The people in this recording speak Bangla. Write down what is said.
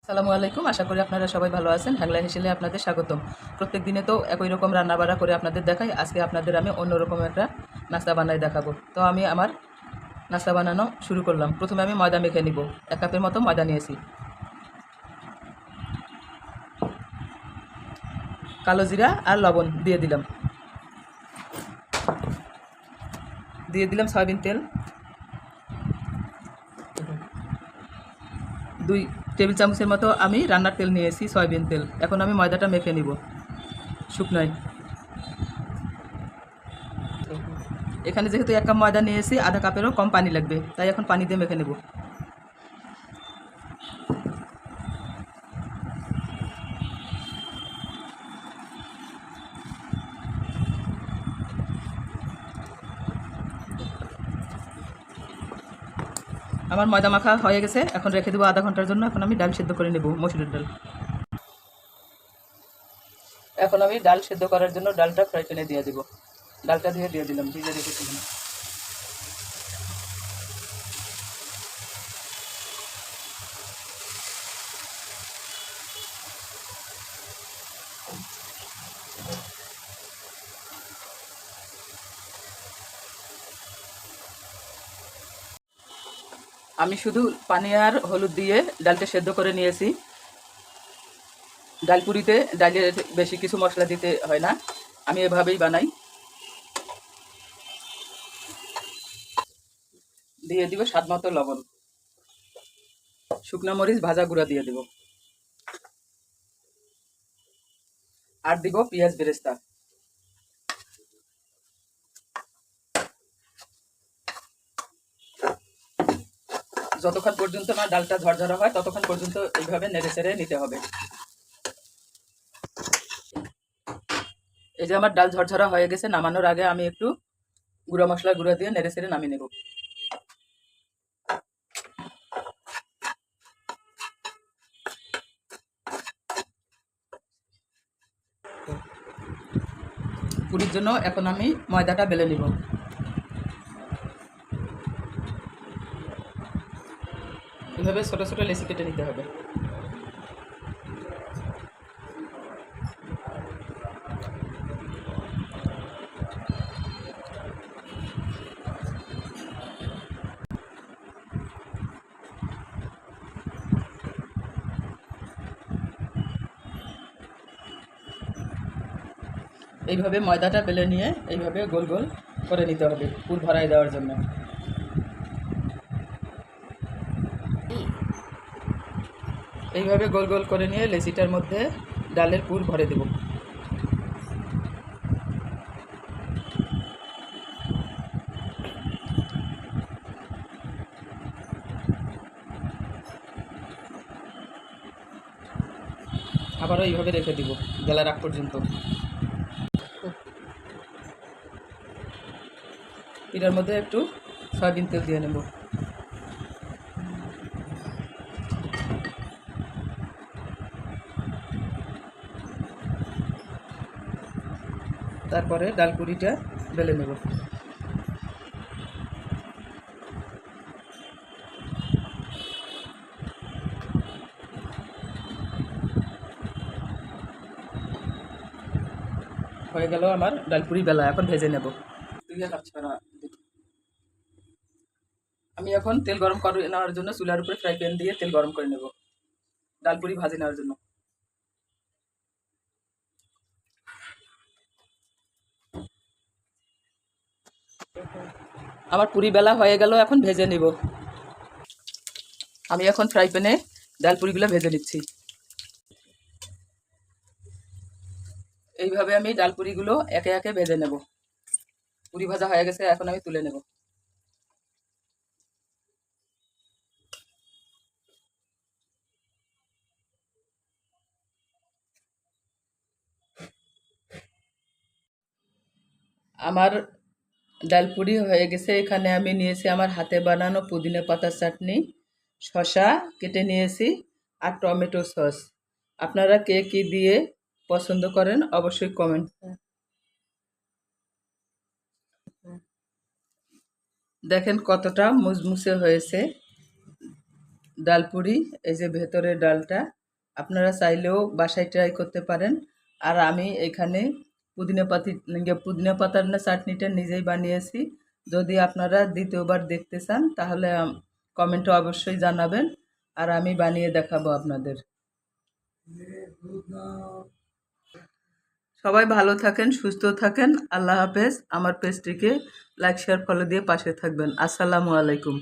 আসসালামু আলাইকুম। আশা করি আপনারা সবাই ভালো আছেন। হ্যাংলা হেসেলে আপনাদের স্বাগতম। প্রত্যেক দিনে তো একই রকম রান্নাবাড়া করে আপনাদের দেখাই। আজকে আপনাদের আমি অন্যরকম একটা নাস্তা বানাই দেখাবো। তো আমি আমার নাস্তা বানানো শুরু করলাম। প্রথমে আমি ময়দা মেখে নিব। 1 কাপের মতো ময়দা নিয়েছি। কালো জিরা আর লবণ দিয়ে দিলাম। দিয়ে দিলাম সয়াবিন তেল 2 টেবিল চামচের মতো আমি রান্নার তেল নিয়েছি, সয়াবিন তেল। এখন আমি ময়দাটা মেখে নিব শুকনোয়। এখানে যেহেতু 1 কাপ ময়দা নিয়েছি, আধা কাপেরও কম পানি লাগবে, তাই এখন পানি দিয়ে মেখে নেব। আমার ময়দা মাখা হয়ে গেছে, এখন রেখে দেবো আধা ঘন্টার জন্য। এখন আমি ডাল সেদ্ধ করে নেব, মসুরের ডাল। এখন আমি ডাল সেদ্ধ করার জন্য ডালটা ফ্রাই প্যানে দিয়ে দেবো। ডালটা দিয়ে দিলাম, ভিজে রেখেছিলাম। আমি শুধু পানি আর হলুদ দিয়ে ডালটা সেদ্ধ করে নিয়েছি। ডালপুরিতে ডালের বেশি কিছু মশলা দিতে হয় না, আমি এভাবেই বানাই। দিয়ে দিব স্বাদ মতো লবণ, শুকনো মরিচ ভাজা গুঁড়া দিয়ে দিব, আর দিব পেঁয়াজ বেরেস্তা। যতক্ষণ পর্যন্ত না ডালটা ঝরঝরা হয় ততক্ষণ পর্যন্ত এইভাবে নেড়ে চেড়ে নিতে হবে। এই যে আমার ডাল ঝরঝরা হয়ে গেছে, নামানোর আগে আমি একটু গুঁড়া মশলা গুঁড়া দিয়ে নেড়ে চেড়ে নামিয়ে নেব। পুরির জন্য এখন আমি ময়দাটা বেলে নিব। এভাবে ছোট ছোট লেচি কেটে নিতে হবে। এইভাবে ময়দাটা বেলে নিয়ে এইভাবে গোল গোল করে নিতে হবে পুর ভরাই দেওয়ার জন্য। এইভাবে গোল গোল করে নিয়ে লেচিটার মধ্যে ডালের পুর ভরে দেব। আবারও এইভাবে রেখে দিব বেলার আগ পর্যন্ত। এটার মধ্যে একটু সয়াবিন তেল দিয়ে নেব। তারপরে ডালপুরিটা বেলে নেব। হয়ে গেল আমার ডালপুরি বেলা, এখন ভেজে নেব। আমি এখন তেল গরম করে নেওয়ার জন্য চুলার উপরে ফ্রাই প্যান দিয়ে তেল গরম করে নেব ডালপুরি ভাজে নেওয়ার জন্য। আমার পুরি বেলা হয়ে গেল, এখন ভেজে নিব। আমি এখন ফ্রাই প্যানে ডালপুরিগুলো ভেজে নিচ্ছি। এইভাবে আমি ডালপুরিগুলো একে একে ভেজে নেব। পুরি ভাজা হয়ে গেছে, এখন আমি তুলে নেব। আমার ডালপুরি হয়ে গেছে। এখানে আমি নিয়েছি আমার হাতে বানানো পুদিনা পাতার চাটনি, শসা কেটে নিয়েছি, আর টমেটো সস। আপনারা কে কী দিয়ে পছন্দ করেন অবশ্যই কমেন্ট। দেখেন কতটা মুচমুচে হয়েছে। ডাল পুরি, এই যে ভেতরের ডালটা আপনারা চাইলেও বাসায় ট্রাই করতে পারেন। আর আমি এখানে পুদিনা পাতার না চাটনিটা নিজেই বানিয়েছি। যদি আপনারা দ্বিতীয়বার দেখতে চান তাহলে কমেন্টে অবশ্যই জানাবেন, আর আমি বানিয়ে দেখাবো আপনাদের। সবাই ভালো থাকেন, সুস্থ থাকেন। আল্লাহ হাফেজ। আমার পেজটিকে লাইক শেয়ার ফলো দিয়ে পাশে থাকবেন। আসসালামু আলাইকুম।